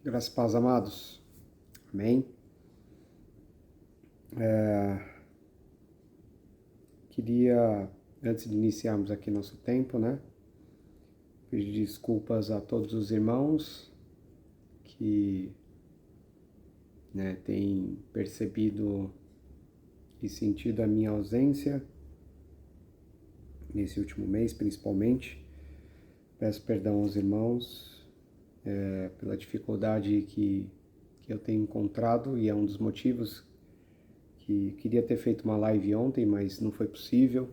Graças e paz, amados. Amém. Queria, antes de iniciarmos aqui nosso tempo, pedir desculpas a todos os irmãos que têm percebido e sentido a minha ausência nesse último mês, principalmente. Peço perdão aos irmãos pela dificuldade que eu tenho encontrado, e é um dos motivos que queria ter feito uma live ontem, mas não foi possível.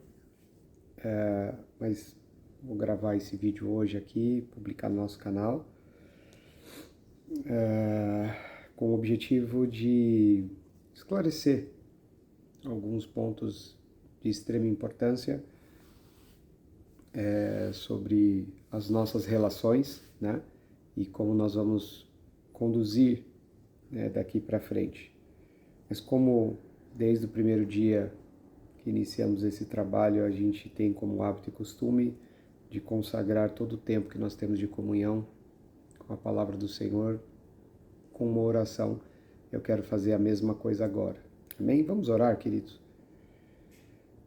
Mas vou gravar esse vídeo hoje aqui, publicar no nosso canal, com o objetivo de esclarecer alguns pontos de extrema importância sobre as nossas relações, e como nós vamos conduzir daqui para frente. Mas como desde o primeiro dia que iniciamos esse trabalho, a gente tem como hábito e costume de consagrar todo o tempo que nós temos de comunhão com a palavra do Senhor, com uma oração, eu quero fazer a mesma coisa agora. Amém? Vamos orar, queridos.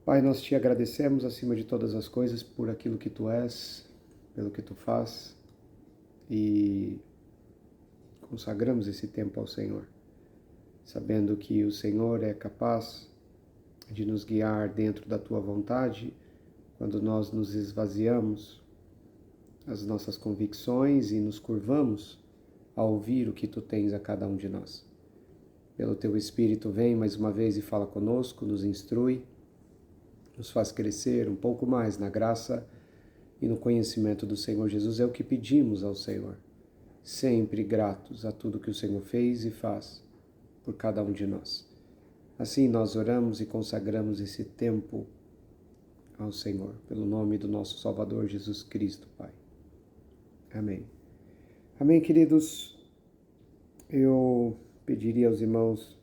Pai, nós te agradecemos acima de todas as coisas por aquilo que tu és, pelo que tu faz, e consagramos esse tempo ao Senhor, sabendo que o Senhor é capaz de nos guiar dentro da tua vontade quando nós nos esvaziamos as nossas convicções e nos curvamos a ouvir o que tu tens a cada um de nós. Pelo teu Espírito, vem mais uma vez e fala conosco, nos instrui, nos faz crescer um pouco mais na graça e no conhecimento do Senhor Jesus. É o que pedimos ao Senhor, sempre gratos a tudo que o Senhor fez e faz por cada um de nós. Assim nós oramos e consagramos esse tempo ao Senhor, pelo nome do nosso Salvador Jesus Cristo, Pai. Amém. Amém, queridos. Eu pediria aos irmãos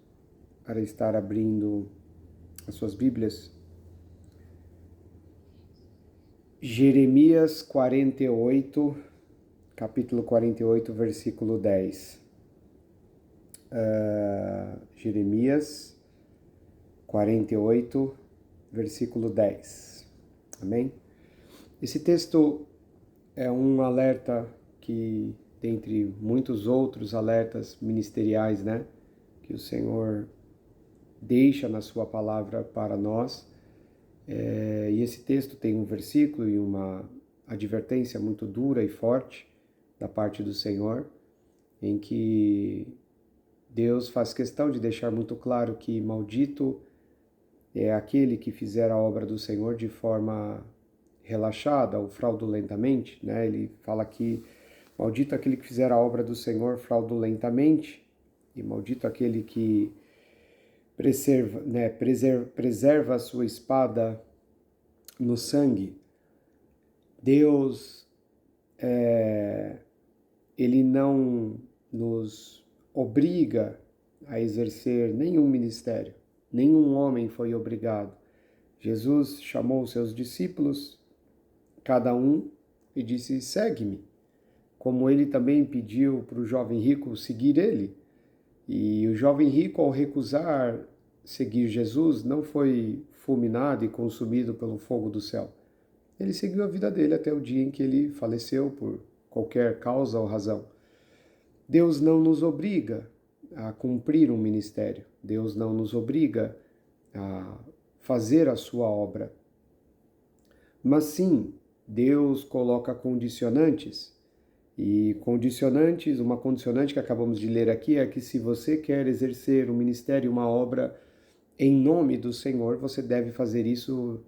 para estar abrindo as suas Bíblias. Jeremias 48, capítulo 48, versículo 10. Jeremias 48, versículo 10. Amém? Esse texto é um alerta que, dentre muitos outros alertas ministeriais, que o Senhor deixa na sua palavra para nós. E esse texto tem um versículo e uma advertência muito dura e forte da parte do Senhor, em que Deus faz questão de deixar muito claro que maldito é aquele que fizer a obra do Senhor de forma relaxada ou fraudulentamente. Ele fala que maldito aquele que fizer a obra do Senhor fraudulentamente, e maldito aquele que preserva a sua espada no sangue. Deus, ele não nos obriga a exercer nenhum ministério. Nenhum homem foi obrigado. Jesus chamou os seus discípulos, cada um, e disse: segue-me. Como ele também pediu para o jovem rico seguir ele. E o jovem rico, ao recusar seguir Jesus, não foi fulminado e consumido pelo fogo do céu. Ele seguiu a vida dele até o dia em que ele faleceu por qualquer causa ou razão. Deus não nos obriga a cumprir um ministério. Deus não nos obriga a fazer a sua obra. Mas sim, Deus coloca condicionantes. E uma condicionante que acabamos de ler aqui é que se você quer exercer um ministério, uma obra em nome do Senhor, você deve fazer isso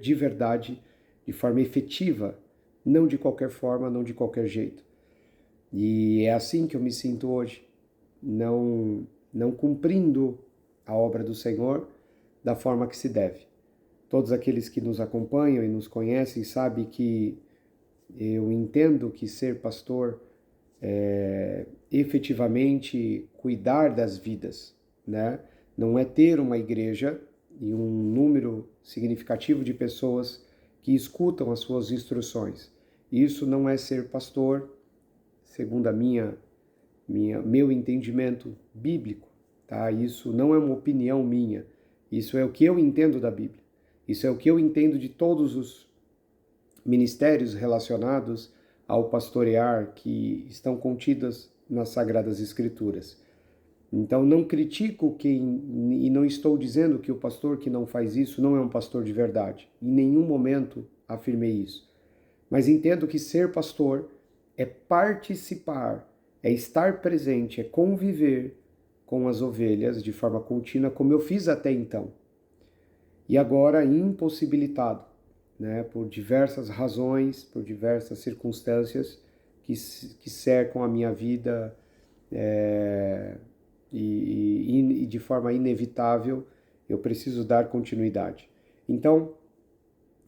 de verdade, de forma efetiva, não de qualquer forma, não de qualquer jeito. E é assim que eu me sinto hoje, não cumprindo a obra do Senhor da forma que se deve. Todos aqueles que nos acompanham e nos conhecem sabem que eu entendo que ser pastor é efetivamente cuidar das vidas, Não é ter uma igreja e um número significativo de pessoas que escutam as suas instruções. Isso não é ser pastor, segundo a minha meu entendimento bíblico, tá? Isso não é uma opinião minha, isso é o que eu entendo da Bíblia, isso é o que eu entendo de todos os ministérios relacionados ao pastorear que estão contidas nas Sagradas Escrituras. Então, não critico quem, e não estou dizendo que o pastor que não faz isso não é um pastor de verdade. Em nenhum momento afirmei isso. Mas entendo que ser pastor é participar, é estar presente, é conviver com as ovelhas de forma contínua, como eu fiz até então. E agora impossibilitado, né, por diversas razões, por diversas circunstâncias que cercam a minha vida, e de forma inevitável eu preciso dar continuidade. Então,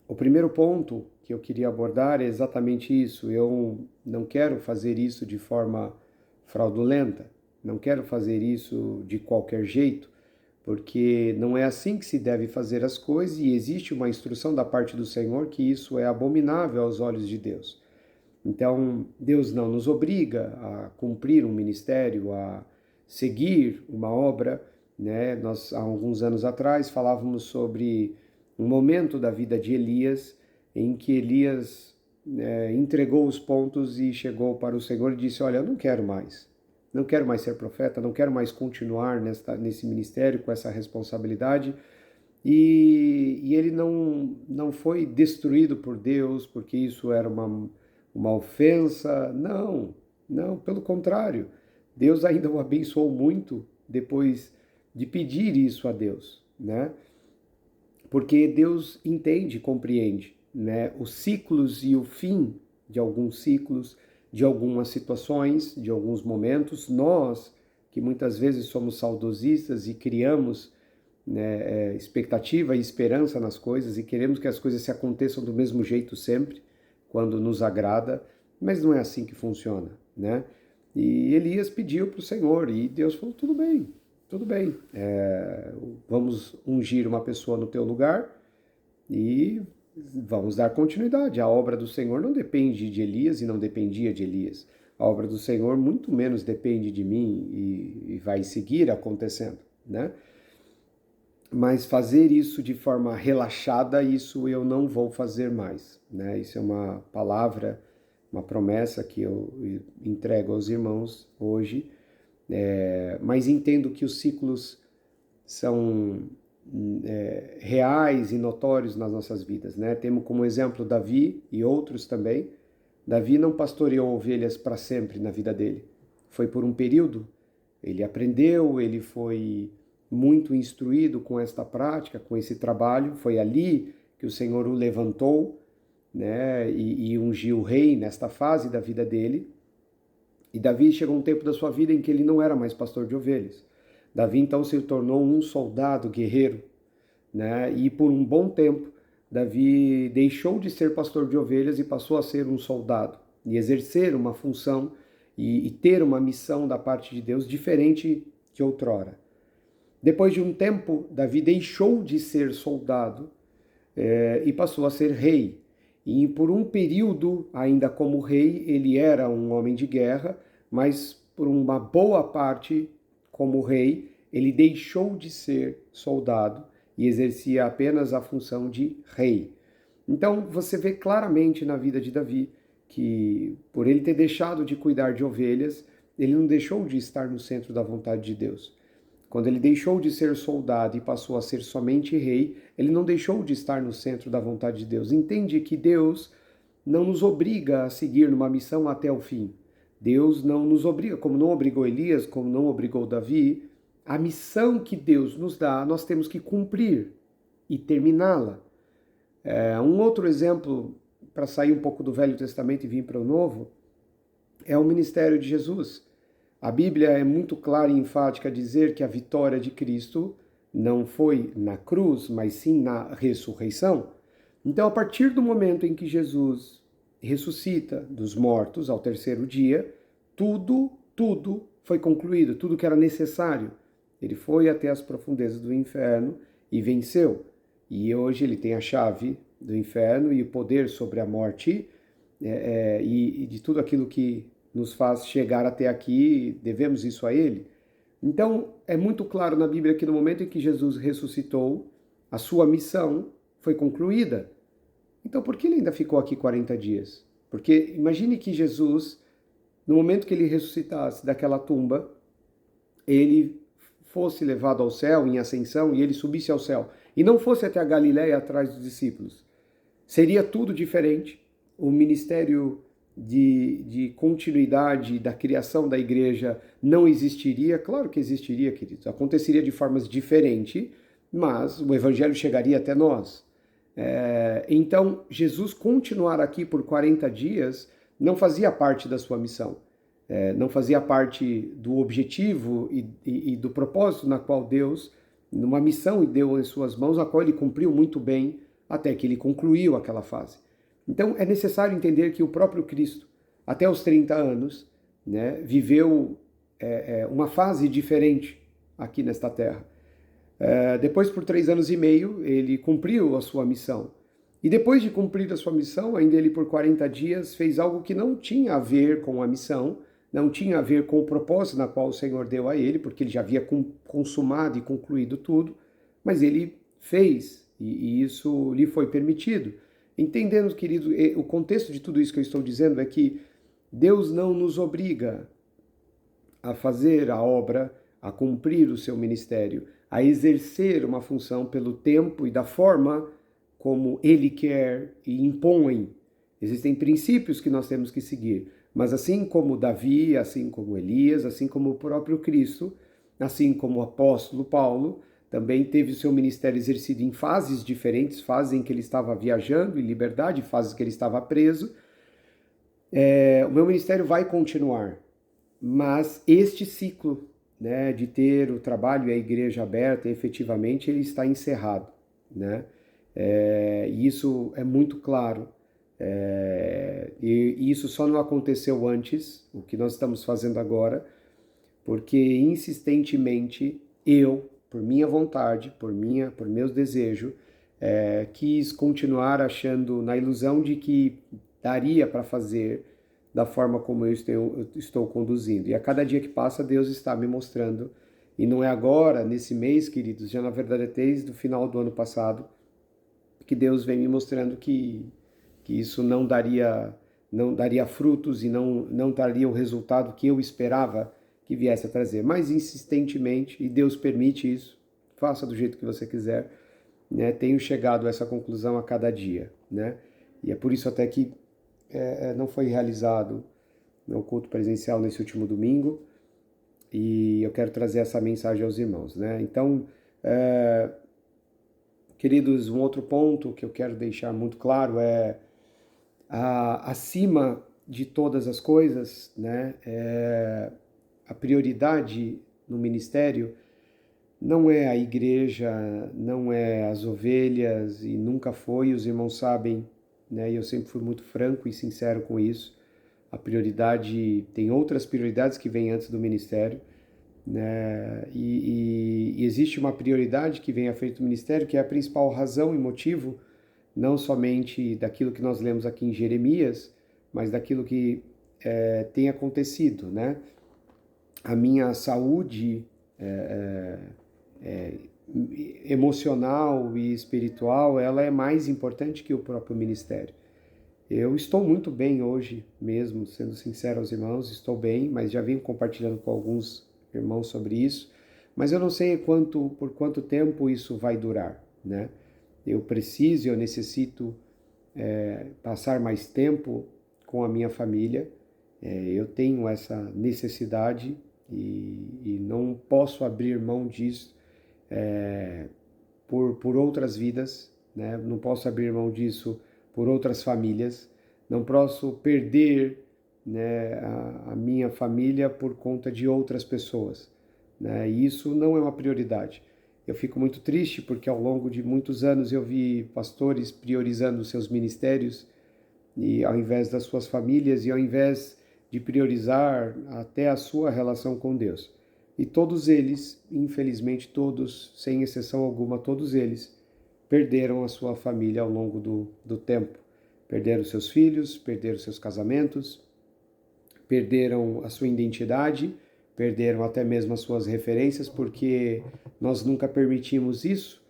o primeiro ponto que eu queria abordar é exatamente isso. Eu não quero fazer isso de forma fraudulenta, não quero fazer isso de qualquer jeito, porque não é assim que se deve fazer as coisas e existe uma instrução da parte do Senhor que isso é abominável aos olhos de Deus. Então, Deus não nos obriga a cumprir um ministério, a seguir uma obra, né? Nós, há alguns anos atrás, falávamos sobre um momento da vida de Elias, em que Elias entregou os pontos e chegou para o Senhor e disse: olha, eu não quero mais ser profeta, não quero mais continuar nesse ministério com essa responsabilidade. E ele não foi destruído por Deus, porque isso era uma ofensa. Não, pelo contrário. Deus ainda o abençoou muito depois de pedir isso a Deus, né? Porque Deus entende, compreende, né, os ciclos e o fim de alguns ciclos, de algumas situações, de alguns momentos. Nós, que muitas vezes somos saudosistas e criamos, né, expectativa e esperança nas coisas e queremos que as coisas se aconteçam do mesmo jeito sempre, quando nos agrada, mas não é assim que funciona, né? E Elias pediu para o Senhor e Deus falou: tudo bem, vamos ungir uma pessoa no teu lugar e vamos dar continuidade. A obra do Senhor não depende de Elias e não dependia de Elias. A obra do Senhor muito menos depende de mim e vai seguir acontecendo, né? Mas fazer isso de forma relaxada, isso eu não vou fazer mais, né? Isso é uma palavra, uma promessa que eu entrego aos irmãos hoje, mas entendo que os ciclos são reais e notórios nas nossas vidas, né? Temos como exemplo Davi e outros também. Davi não pastoreou ovelhas para sempre na vida dele. Foi por um período, ele aprendeu, ele foi muito instruído com esta prática, com esse trabalho. Foi ali que o Senhor o levantou, né, e ungiu o rei nesta fase da vida dele. E Davi chegou um tempo da sua vida em que ele não era mais pastor de ovelhas. Davi então se tornou um soldado guerreiro, né? E por um bom tempo Davi deixou de ser pastor de ovelhas e passou a ser um soldado e exercer uma função e ter uma missão da parte de Deus diferente que outrora. Depois de um tempo, Davi deixou de ser soldado e passou a ser rei. E por um período, ainda como rei, ele era um homem de guerra, mas por uma boa parte, como rei, ele deixou de ser soldado e exercia apenas a função de rei. Então você vê claramente na vida de Davi que, por ele ter deixado de cuidar de ovelhas, ele não deixou de estar no centro da vontade de Deus. Quando ele deixou de ser soldado e passou a ser somente rei, ele não deixou de estar no centro da vontade de Deus. Entende que Deus não nos obriga a seguir numa missão até o fim. Deus não nos obriga, como não obrigou Elias, como não obrigou Davi. A missão que Deus nos dá, nós temos que cumprir e terminá-la. Um outro exemplo, para sair um pouco do Velho Testamento e vir para o Novo, é o ministério de Jesus. A Bíblia é muito clara e enfática a dizer que a vitória de Cristo não foi na cruz, mas sim na ressurreição. Então, a partir do momento em que Jesus ressuscita dos mortos ao terceiro dia, tudo foi concluído, tudo que era necessário. Ele foi até as profundezas do inferno e venceu. E hoje ele tem a chave do inferno e o poder sobre a morte e de tudo aquilo que nos faz chegar até aqui, devemos isso a Ele. Então, é muito claro na Bíblia que no momento em que Jesus ressuscitou, a sua missão foi concluída. Então, por que ele ainda ficou aqui 40 dias? Porque imagine que Jesus, no momento que ele ressuscitasse daquela tumba, ele fosse levado ao céu em ascensão e ele subisse ao céu e não fosse até a Galiléia atrás dos discípulos. Seria tudo diferente. O ministério de continuidade da criação da igreja não existiria. Claro que existiria, queridos. Aconteceria de formas diferentes, mas o evangelho chegaria até nós. Então, Jesus continuar aqui por 40 dias não fazia parte da sua missão. Não fazia parte do objetivo e do propósito na qual Deus, numa missão, deu em suas mãos, a qual ele cumpriu muito bem até que ele concluiu aquela fase. Então é necessário entender que o próprio Cristo, até os 30 anos, né, viveu uma fase diferente aqui nesta terra. Depois, por 3 anos e meio, ele cumpriu a sua missão. E depois de cumprir a sua missão, ainda ele por 40 dias fez algo que não tinha a ver com a missão, não tinha a ver com o propósito na qual o Senhor deu a ele, porque ele já havia consumado e concluído tudo, mas ele fez, e isso lhe foi permitido. Entendendo, querido, o contexto de tudo isso que eu estou dizendo é que Deus não nos obriga a fazer a obra, a cumprir o seu ministério, a exercer uma função pelo tempo e da forma como Ele quer e impõe. Existem princípios que nós temos que seguir, mas assim como Davi, assim como Elias, assim como o próprio Cristo, assim como o apóstolo Paulo, também teve o seu ministério exercido em fases diferentes, fases em que ele estava viajando em liberdade, fases que ele estava preso. O meu ministério vai continuar, mas este ciclo, né, de ter o trabalho e a igreja aberta, efetivamente, ele está encerrado, né? E isso é muito claro. E isso só não aconteceu antes, o que nós estamos fazendo agora, porque insistentemente eu, por minha vontade, por meus desejos, quis continuar achando na ilusão de que daria para fazer da forma como eu estou conduzindo. E a cada dia que passa, Deus está me mostrando, e não é agora, nesse mês, queridos, já na verdade é desde o final do ano passado, que Deus vem me mostrando que isso não daria frutos e não daria o resultado que eu esperava que viesse a trazer. Mas insistentemente, e Deus permite isso, faça do jeito que você quiser, né? Tenho chegado a essa conclusão a cada dia, né? E é por isso até que não foi realizado o culto presencial nesse último domingo, e eu quero trazer essa mensagem aos irmãos, né? Então, queridos, um outro ponto que eu quero deixar muito claro é acima de todas as coisas, né? A prioridade no ministério não é a igreja, não é as ovelhas, e nunca foi, os irmãos sabem, né? E eu sempre fui muito franco e sincero com isso. A prioridade, tem outras prioridades que vêm antes do ministério, né? E existe uma prioridade que vem à frente do ministério, que é a principal razão e motivo, não somente daquilo que nós lemos aqui em Jeremias, mas daquilo que tem acontecido, né? A minha saúde emocional e espiritual, ela é mais importante que o próprio ministério. Eu estou muito bem hoje mesmo, sendo sincero aos irmãos, estou bem, mas já venho compartilhando com alguns irmãos sobre isso, mas eu não sei por quanto tempo isso vai durar, né? Eu necessito passar mais tempo com a minha família, eu tenho essa necessidade e não posso abrir mão disso por outras vidas, né? Não posso abrir mão disso por outras famílias, não posso perder, né, a minha família por conta de outras pessoas, né? E isso não é uma prioridade. Eu fico muito triste porque ao longo de muitos anos eu vi pastores priorizando seus ministérios e ao invés das suas famílias e ao invés de priorizar até a sua relação com Deus. E todos eles, infelizmente todos, sem exceção alguma, todos eles perderam a sua família ao longo do tempo. Perderam seus filhos, perderam seus casamentos, perderam a sua identidade, perderam até mesmo as suas referências, porque nós nunca permitimos isso,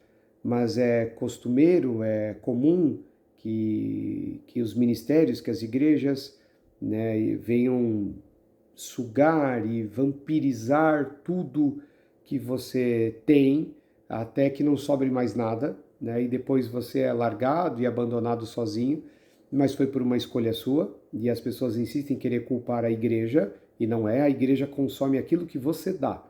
mas é costumeiro, é comum que os ministérios, que as igrejas, né, venham sugar e vampirizar tudo que você tem, até que não sobre mais nada, né, e depois você é largado e abandonado sozinho, mas foi por uma escolha sua, e as pessoas insistem em querer culpar a igreja, e não é, a igreja consome aquilo que você dá.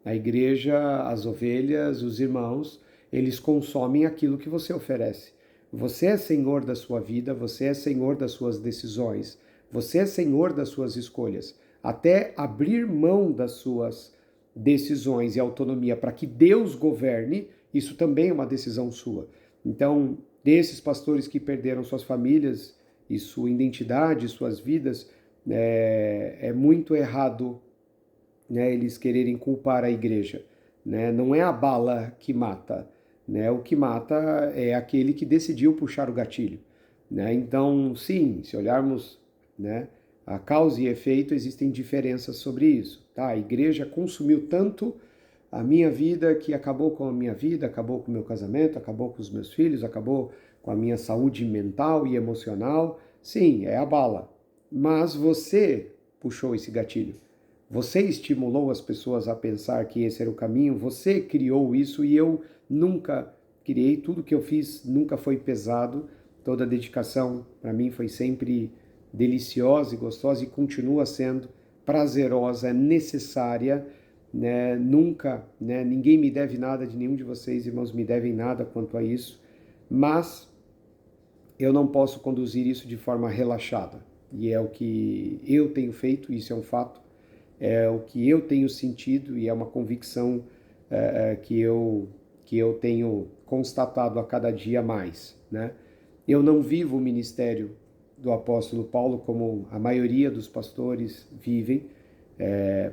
A igreja, as ovelhas, os irmãos, eles consomem aquilo que você oferece. Você é senhor da sua vida, você é senhor das suas decisões, você é senhor das suas escolhas. Até abrir mão das suas decisões e autonomia para que Deus governe, isso também é uma decisão sua. Então, desses pastores que perderam suas famílias e sua identidade, suas vidas, é muito errado, né, eles quererem culpar a igreja. Né? Não é a bala que mata, né? O que mata é aquele que decidiu puxar o gatilho. Né? Então, sim, se olharmos, né, a causa e efeito, existem diferenças sobre isso. Tá? A igreja consumiu tanto a minha vida que acabou com a minha vida, acabou com o meu casamento, acabou com os meus filhos, acabou com a minha saúde mental e emocional. Sim, é a bala. Mas você puxou esse gatilho. Você estimulou as pessoas a pensar que esse era o caminho, você criou isso e eu nunca criei, tudo que eu fiz nunca foi pesado, toda a dedicação para mim foi sempre deliciosa e gostosa e continua sendo prazerosa, necessária, né? Nunca, né? Ninguém me deve nada, de nenhum de vocês, irmãos, me devem nada quanto a isso, mas eu não posso conduzir isso de forma relaxada, e é o que eu tenho feito, isso é um fato, é o que eu tenho sentido e é uma convicção que eu tenho constatado a cada dia mais, né? Eu não vivo o ministério do apóstolo Paulo como a maioria dos pastores vivem,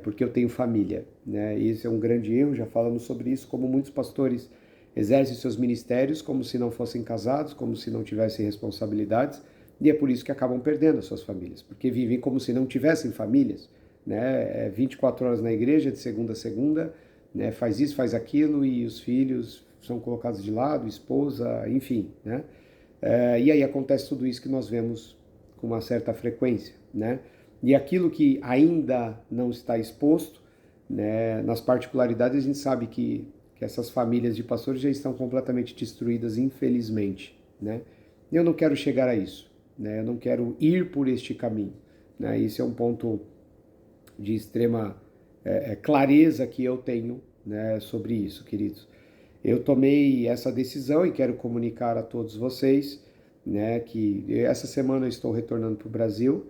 porque eu tenho família, né? E esse é um grande erro, já falamos sobre isso, como muitos pastores exercem seus ministérios como se não fossem casados, como se não tivessem responsabilidades, e é por isso que acabam perdendo as suas famílias, porque vivem como se não tivessem famílias, né? 24 horas na igreja, de segunda a segunda, né? Faz isso, faz aquilo, e os filhos são colocados de lado, esposa, enfim, né? E aí acontece tudo isso que nós vemos com uma certa frequência, né? E aquilo que ainda não está exposto, né, nas particularidades, a gente sabe que essas famílias de pastores já estão completamente destruídas, infelizmente, né? Eu não quero chegar a isso, né? Eu não quero ir por este caminho, né? Isso é um ponto de extrema clareza que eu tenho, né, sobre isso, queridos. Eu tomei essa decisão e quero comunicar a todos vocês, né, que essa semana eu estou retornando para o Brasil.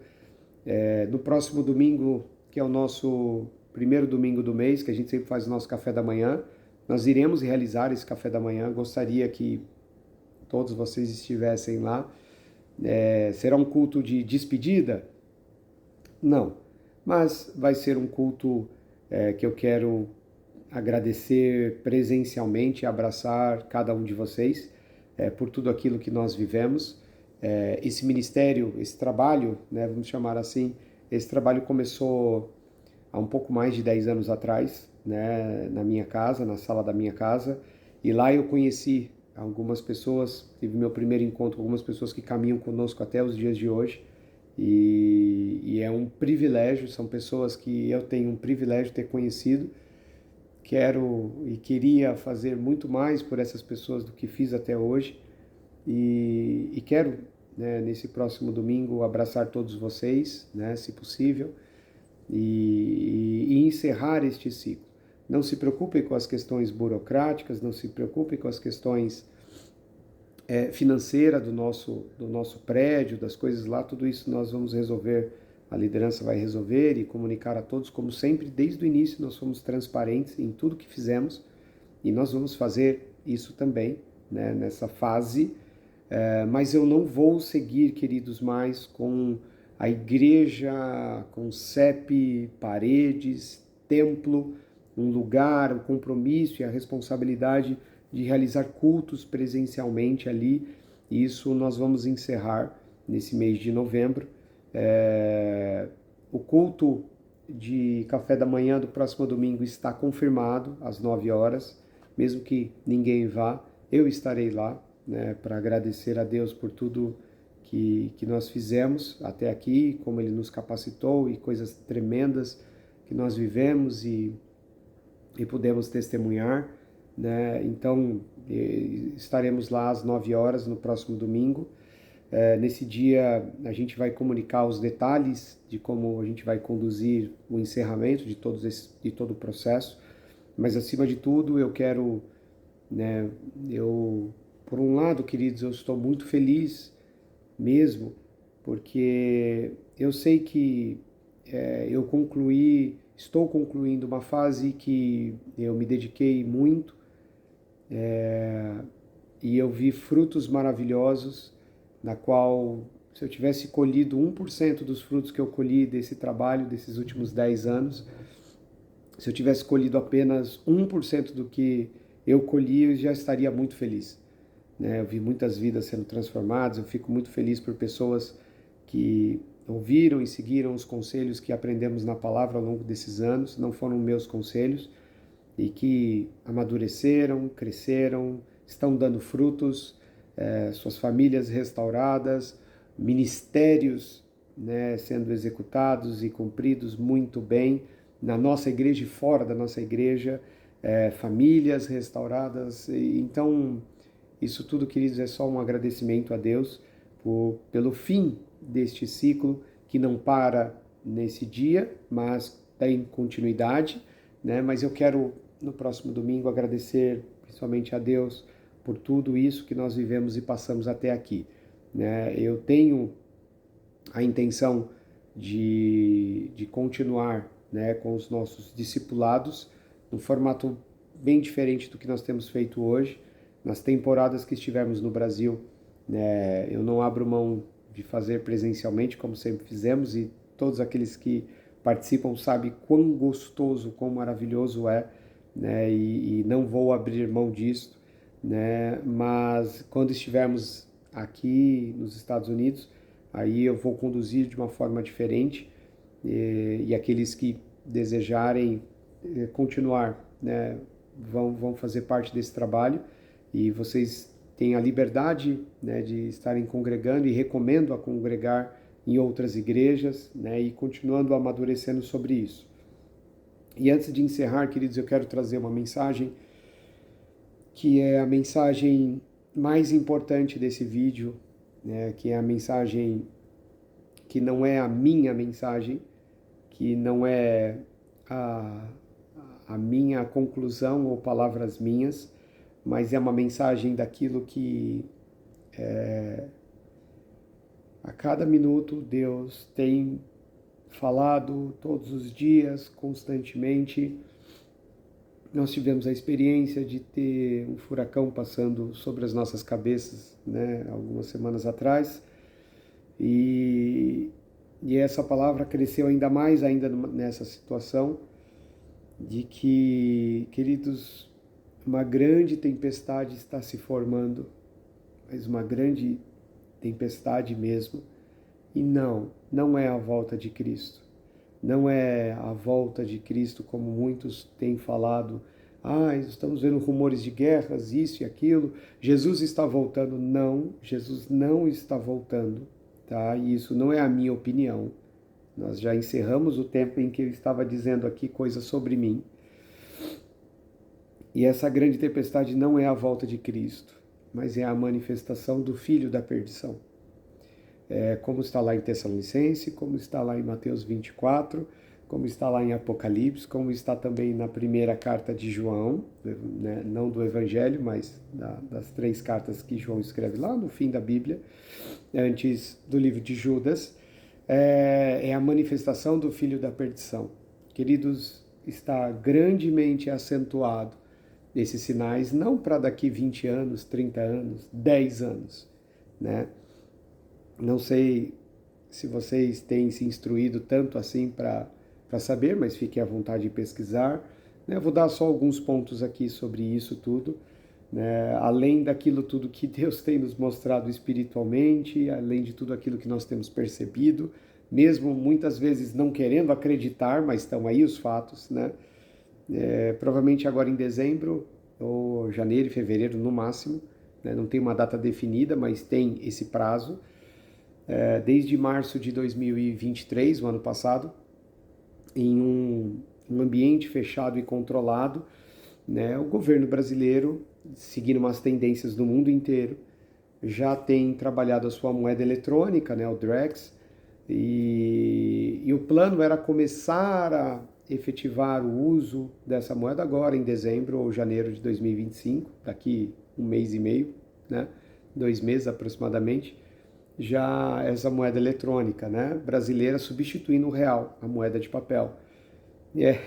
No próximo domingo, que é o nosso primeiro domingo do mês, que a gente sempre faz o nosso café da manhã, nós iremos realizar esse café da manhã. Gostaria que todos vocês estivessem lá. Será um culto de despedida? Não, mas vai ser um culto que eu quero agradecer presencialmente, abraçar cada um de vocês por tudo aquilo que nós vivemos. Esse ministério, esse trabalho, né, vamos chamar assim, esse trabalho começou há um pouco mais de 10 anos atrás, né, na minha casa, na sala da minha casa, e lá eu conheci algumas pessoas, tive meu primeiro encontro com algumas pessoas que caminham conosco até os dias de hoje, e é um privilégio, são pessoas que eu tenho um privilégio de ter conhecido. Quero e queria fazer muito mais por essas pessoas do que fiz até hoje, e quero, né, nesse próximo domingo abraçar todos vocês, né, se possível, e encerrar este ciclo. Não se preocupem com as questões burocráticas, não se preocupem com as questões financeiras do nosso prédio, das coisas lá, tudo isso nós vamos resolver, a liderança vai resolver e comunicar a todos, como sempre, desde o início nós fomos transparentes em tudo que fizemos, e nós vamos fazer isso também, né, nessa fase, mas eu não vou seguir, queridos, mais com a igreja, com CEP, paredes, templo, um lugar, o compromisso e a responsabilidade de realizar cultos presencialmente ali. Isso nós vamos encerrar nesse mês de novembro. o culto de café da manhã do próximo domingo está confirmado às 9 horas, mesmo que ninguém vá, eu estarei lá, né, para agradecer a Deus por tudo que nós fizemos até aqui, como Ele nos capacitou e coisas tremendas que nós vivemos e pudemos testemunhar, né? Então, estaremos lá às 9 horas no próximo domingo. Nesse dia, a gente vai comunicar os detalhes de como a gente vai conduzir o encerramento de todo o processo, mas, acima de tudo, eu quero, né, por um lado, queridos, eu estou muito feliz mesmo, porque eu sei que estou concluindo uma fase que eu me dediquei muito, e eu vi frutos maravilhosos, na qual, se eu tivesse colhido 1% dos frutos que eu colhi desse trabalho, desses últimos 10 anos, se eu tivesse colhido apenas 1% do que eu colhi, eu já estaria muito feliz. Eu vi muitas vidas sendo transformadas, eu fico muito feliz por pessoas que ouviram e seguiram os conselhos que aprendemos na palavra ao longo desses anos, não foram meus conselhos, e que amadureceram, cresceram, estão dando frutos, suas famílias restauradas, ministérios, né, sendo executados e cumpridos muito bem na nossa igreja e fora da nossa igreja, famílias restauradas. Então, isso tudo, queridos, é só um agradecimento a Deus pelo fim deste ciclo que não para nesse dia, mas tem continuidade, né? Mas eu quero, no próximo domingo, agradecer principalmente a Deus por tudo isso que nós vivemos e passamos até aqui, né? Eu tenho a intenção de continuar, né, com os nossos discipulados, num formato bem diferente do que nós temos feito hoje. Nas temporadas que estivermos no Brasil, né, eu não abro mão de fazer presencialmente, como sempre fizemos, e todos aqueles que participam sabem quão gostoso, quão maravilhoso é, né, e não vou abrir mão disso, né, mas quando estivermos aqui nos Estados Unidos, aí eu vou conduzir de uma forma diferente, e aqueles que desejarem continuar, né, vão fazer parte desse trabalho, e vocês têm a liberdade, né, de estarem congregando, e recomendo a congregar em outras igrejas, né, e continuando amadurecendo sobre isso. E antes de encerrar, queridos, eu quero trazer uma mensagem que é a mensagem mais importante desse vídeo, né, que é a mensagem que não é a minha mensagem, que não é a minha conclusão ou palavras minhas, mas é uma mensagem daquilo que a cada minuto Deus tem falado todos os dias, constantemente. Nós tivemos a experiência de ter um furacão passando sobre as nossas cabeças, né, algumas semanas atrás, e essa palavra cresceu ainda mais ainda nessa situação de que, queridos, uma grande tempestade está se formando, mas uma grande tempestade mesmo, e não é a volta de Cristo. Não é a volta de Cristo como muitos têm falado. Estamos vendo rumores de guerras, isso e aquilo. Jesus está voltando. Não, Jesus não está voltando, tá? E isso não é a minha opinião. Nós já encerramos o tempo em que eu estava dizendo aqui coisas sobre mim. E essa grande tempestade não é a volta de Cristo, mas é a manifestação do Filho da perdição. Como está lá em Tessalonicenses, como está lá em Mateus 24, como está lá em Apocalipse, como está também na primeira carta de João, né? Não do Evangelho, mas das 3 cartas que João escreve lá no fim da Bíblia, antes do livro de Judas, é a manifestação do Filho da perdição. Queridos, está grandemente acentuado esses sinais, não para daqui 20 anos, 30 anos, 10 anos, né? Não sei se vocês têm se instruído tanto assim para saber, mas fiquem à vontade de pesquisar. Eu vou dar só alguns pontos aqui sobre isso tudo, né? Além daquilo tudo que Deus tem nos mostrado espiritualmente, além de tudo aquilo que nós temos percebido, mesmo muitas vezes não querendo acreditar, mas estão aí os fatos, né? Provavelmente agora em dezembro, ou janeiro e fevereiro no máximo, né? Não tem uma data definida, mas tem esse prazo. Desde março de 2023, o ano passado, em um ambiente fechado e controlado, né? O governo brasileiro, seguindo umas tendências do mundo inteiro, já tem trabalhado a sua moeda eletrônica, né? O Drex, e o plano era começar a efetivar o uso dessa moeda agora em dezembro ou janeiro de 2025, daqui um mês e meio, né? 2 meses aproximadamente, já essa moeda eletrônica, né? Brasileira substituindo o real, a moeda de papel. É,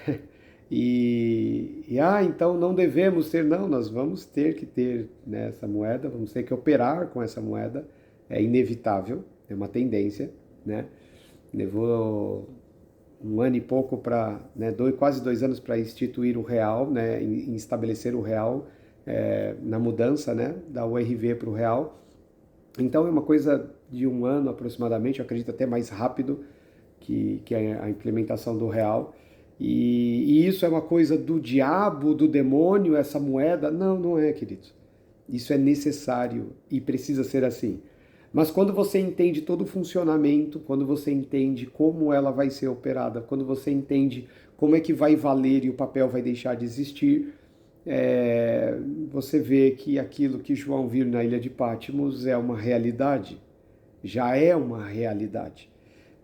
então não devemos ter, não, nós vamos ter que ter, né, essa moeda, vamos ter que operar com essa moeda, é inevitável, é uma tendência, né? Levou um ano e pouco para, né, quase 2 anos para instituir o real, né, em estabelecer o real, na mudança, né, da URV para o real. Então é uma coisa de um ano aproximadamente, eu acredito até mais rápido que a implementação do real. E isso é uma coisa do diabo, do demônio, essa moeda? Não, não é, queridos. Isso é necessário e precisa ser assim. Mas quando você entende todo o funcionamento, quando você entende como ela vai ser operada, quando você entende como é que vai valer e o papel vai deixar de existir, você vê que aquilo que João viu na ilha de Patmos é uma realidade, já é uma realidade,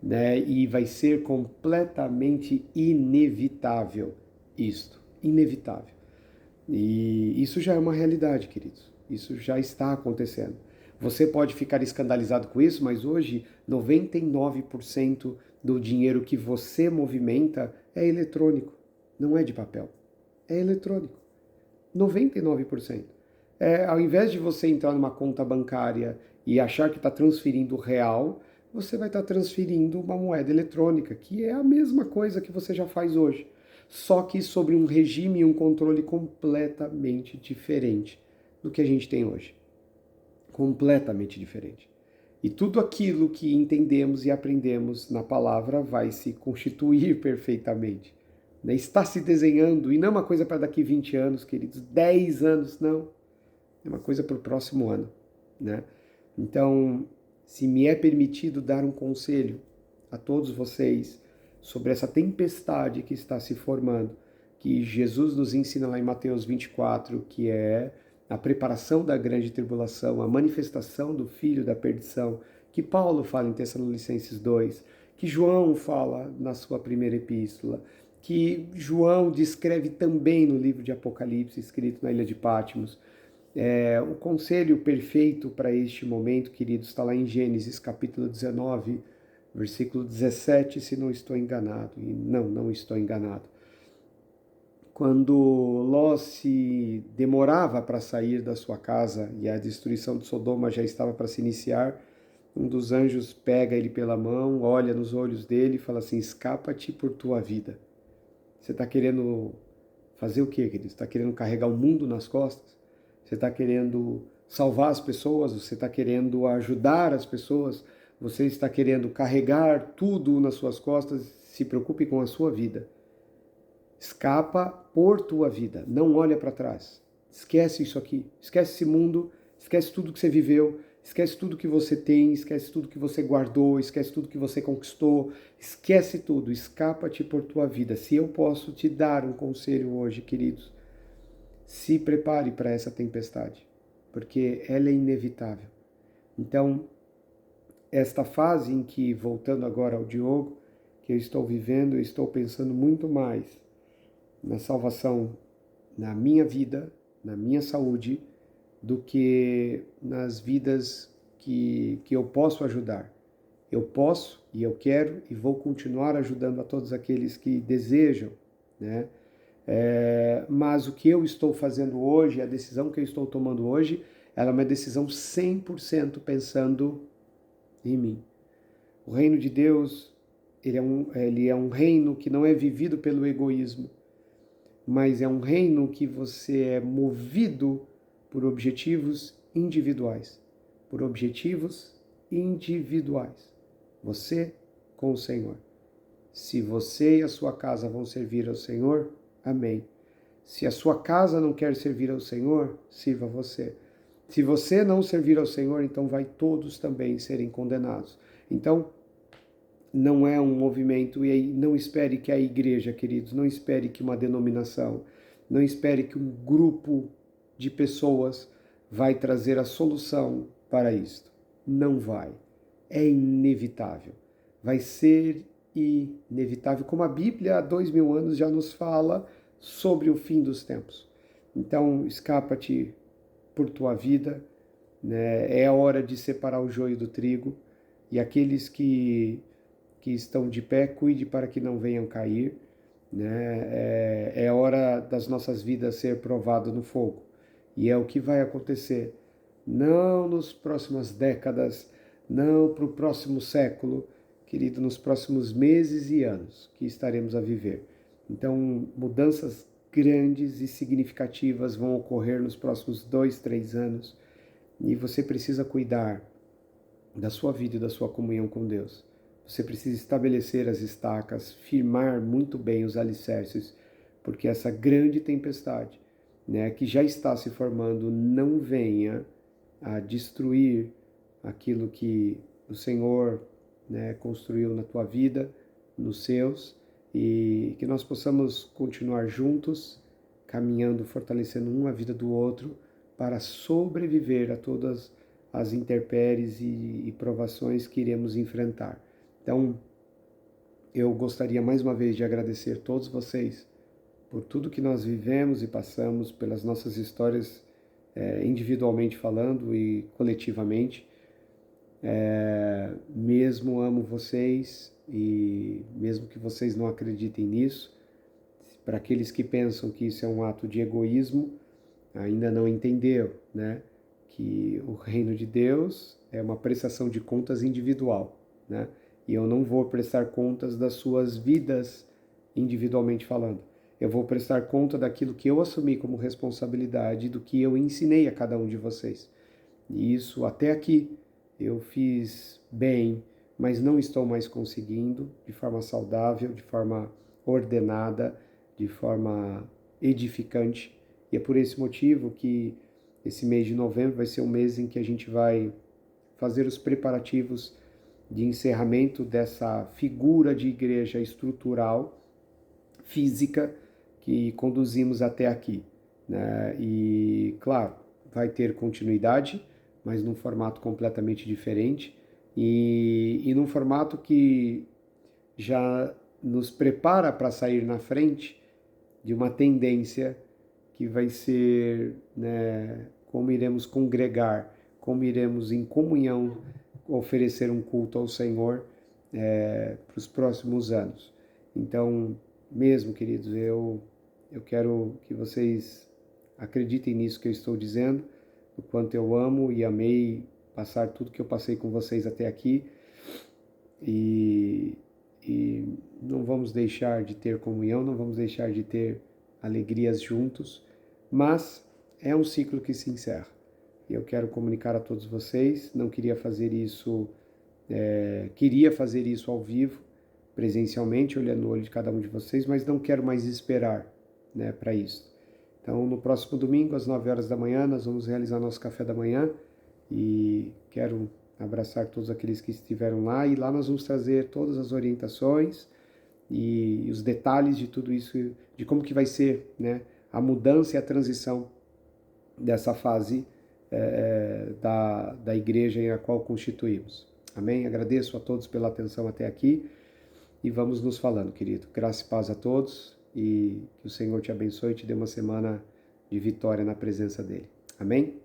né? E vai ser completamente inevitável isto, inevitável. E isso já é uma realidade, queridos. Isso já está acontecendo. Você pode ficar escandalizado com isso, mas hoje 99% do dinheiro que você movimenta é eletrônico, não é de papel, é eletrônico. 99%. Ao invés de você entrar numa conta bancária e achar que está transferindo real, você vai estar transferindo uma moeda eletrônica, que é a mesma coisa que você já faz hoje, só que sobre um regime e um controle completamente diferente do que a gente tem hoje. Completamente diferente. E tudo aquilo que entendemos e aprendemos na palavra vai se constituir perfeitamente. Está se desenhando, e não é uma coisa para daqui 20 anos, queridos, 10 anos, não. É uma coisa para o próximo ano, né? Então, se me é permitido dar um conselho a todos vocês sobre essa tempestade que está se formando, que Jesus nos ensina lá em Mateus 24, que é a preparação da grande tribulação, a manifestação do filho da perdição, que Paulo fala em Tessalonicenses 2, que João fala na sua primeira epístola, que João descreve também no livro de Apocalipse, escrito na ilha de Patmos. O conselho perfeito para este momento, queridos, está lá em Gênesis capítulo 19, versículo 17, se não estou enganado. E não estou enganado. Quando Ló se demorava para sair da sua casa e a destruição de Sodoma já estava para se iniciar, um dos anjos pega ele pela mão, olha nos olhos dele e fala assim: escapa-te por tua vida. Você está querendo fazer o quê, querido? Você está querendo carregar o mundo nas costas? Você está querendo salvar as pessoas? Você está querendo ajudar as pessoas? Você está querendo carregar tudo nas suas costas? Se preocupe com a sua vida. Escapa por tua vida. Não olha para trás. Esquece isso aqui. Esquece esse mundo. Esquece tudo que você viveu. Esquece tudo que você tem. Esquece tudo que você guardou. Esquece tudo que você conquistou. Esquece tudo. Escapa-te por tua vida. Se eu posso te dar um conselho hoje, queridos, se prepare para essa tempestade, porque ela é inevitável. Então, esta fase em que, voltando agora ao Diogo, que eu estou vivendo, eu estou pensando muito mais na salvação, na minha vida, na minha saúde, do que nas vidas que eu posso ajudar. Eu posso e eu quero e vou continuar ajudando a todos aqueles que desejam, né? Mas o que eu estou fazendo hoje, a decisão que eu estou tomando hoje, ela é uma decisão 100% pensando em mim. O reino de Deus, ele é um reino que não é vivido pelo egoísmo, mas é um reino que você é movido por objetivos individuais. Por objetivos individuais. Você com o Senhor. Se você e a sua casa vão servir ao Senhor, amém. Se a sua casa não quer servir ao Senhor, sirva você. Se você não servir ao Senhor, então vai todos também serem condenados. Então, não é um movimento, e aí não espere que a igreja, queridos, não espere que uma denominação, não espere que um grupo de pessoas vai trazer a solução para isto. Não vai. É inevitável. Vai ser inevitável, como a Bíblia há 2000 anos já nos fala sobre o fim dos tempos. Então, escapa-te por tua vida, né? É a hora de separar o joio do trigo, e aqueles que estão de pé, cuide para que não venham cair, né? É hora das nossas vidas ser provado no fogo, e é o que vai acontecer, não nas próximas décadas, não para o próximo século, querido, nos próximos meses e anos que estaremos a viver. Então, mudanças grandes e significativas vão ocorrer nos próximos 2, 3 anos, e você precisa cuidar da sua vida e da sua comunhão com Deus. Você precisa estabelecer as estacas, firmar muito bem os alicerces, porque essa grande tempestade, né, que já está se formando, não venha a destruir aquilo que o Senhor, né, construiu na tua vida, nos seus, e que nós possamos continuar juntos, caminhando, fortalecendo um a vida do outro, para sobreviver a todas as intempéries e provações que iremos enfrentar. Então, eu gostaria mais uma vez de agradecer a todos vocês por tudo que nós vivemos e passamos, pelas nossas histórias, individualmente falando e coletivamente. Mesmo amo vocês, e mesmo que vocês não acreditem nisso, para aqueles que pensam que isso é um ato de egoísmo, ainda não entenderam, né? Que o reino de Deus é uma prestação de contas individual, né? E eu não vou prestar contas das suas vidas individualmente falando. Eu vou prestar conta daquilo que eu assumi como responsabilidade, do que eu ensinei a cada um de vocês. E isso até aqui eu fiz bem, mas não estou mais conseguindo de forma saudável, de forma ordenada, de forma edificante. E é por esse motivo que esse mês de novembro vai ser um mês em que a gente vai fazer os preparativos de encerramento dessa figura de igreja estrutural, física, que conduzimos até aqui, né? E, claro, vai ter continuidade, mas num formato completamente diferente, e num formato que já nos prepara para sair na frente de uma tendência que vai ser, né, como iremos congregar, como iremos em comunhão oferecer um culto ao Senhor para os próximos anos. Então, mesmo, queridos, eu quero que vocês acreditem nisso que eu estou dizendo, o quanto eu amo e amei passar tudo que eu passei com vocês até aqui, e não vamos deixar de ter comunhão, não vamos deixar de ter alegrias juntos, mas é um ciclo que se encerra. Eu quero comunicar a todos vocês, não queria fazer isso, queria fazer isso ao vivo, presencialmente, olhando no olho de cada um de vocês, mas não quero mais esperar, né, para isso. Então, no próximo domingo, às 9 horas da manhã, nós vamos realizar nosso café da manhã, e quero abraçar todos aqueles que estiveram lá, e lá nós vamos trazer todas as orientações e os detalhes de tudo isso, de como que vai ser, né, a mudança e a transição dessa fase da igreja em a qual constituímos. Amém? Agradeço a todos pela atenção até aqui, e vamos nos falando, querido. Graça e paz a todos, e que o Senhor te abençoe e te dê uma semana de vitória na presença dEle. Amém?